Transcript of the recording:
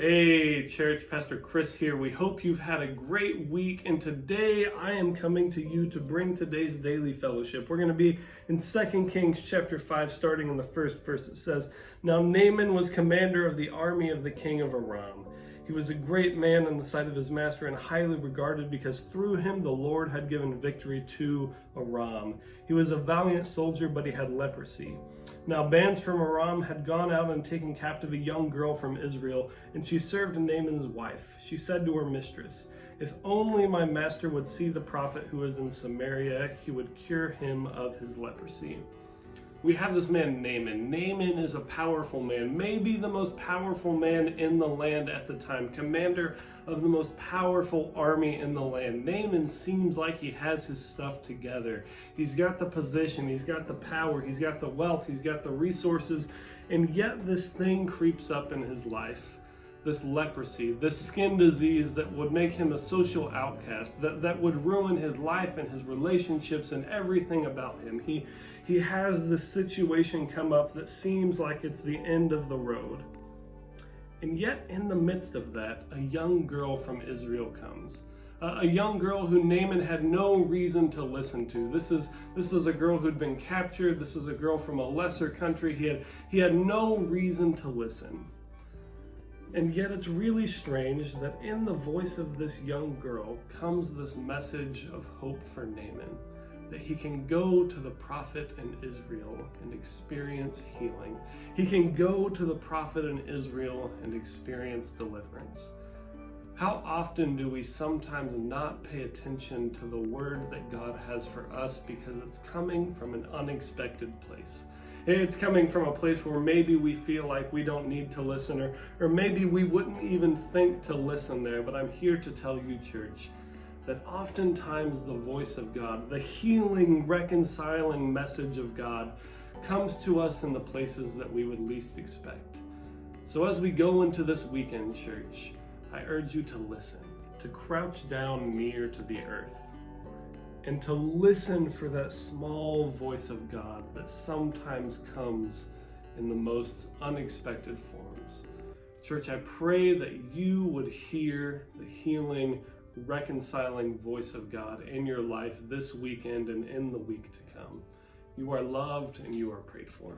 Hey, church, Pastor Chris here. We hope you've had a great week, and today I am coming to you to bring today's daily fellowship. We're going to be in 2 Kings chapter 5, starting in the first verse. It says, "Now Naaman was commander of the army of the king of Aram. He was a great man in the sight of his master and highly regarded because through him the Lord had given victory to Aram. He was a valiant soldier, but he had leprosy. Now bands from Aram had gone out and taken captive a young girl from Israel, and she served Naaman's wife. She said to her mistress, 'If only my master would see the prophet who is in Samaria, he would cure him of his leprosy.'" We have this man Naaman. Naaman is a powerful man, maybe the most powerful man in the land at the time, commander of the most powerful army in the land. Naaman seems like he has his stuff together. He's got the position, he's got the power, he's got the wealth, he's got the resources, and yet this thing creeps up in his life. This leprosy, this skin disease that would make him a social outcast, that would ruin his life and his relationships and everything about him. He has this situation come up that seems like it's the end of the road. And yet in the midst of that, a young girl from Israel comes. A young girl who Naaman had no reason to listen to. This is a girl who'd been captured. This is a girl from a lesser country. He had no reason to listen. And yet it's really strange that in the voice of this young girl comes this message of hope for Naaman, that he can go to the prophet in Israel and experience healing. He can go to the prophet in Israel and experience deliverance. How often do we sometimes not pay attention to the word that God has for us because it's coming from an unexpected place? It's coming from a place where maybe we feel like we don't need to listen, or maybe we wouldn't even think to listen there. But I'm here to tell you, church, that oftentimes the voice of God, the healing, reconciling message of God, comes to us in the places that we would least expect. So as we go into this weekend, church, I urge you to listen, to crouch down near to the earth, and to listen for that small voice of God that sometimes comes in the most unexpected forms. Church, I pray that you would hear the healing, reconciling voice of God in your life this weekend and in the week to come. You are loved and you are prayed for.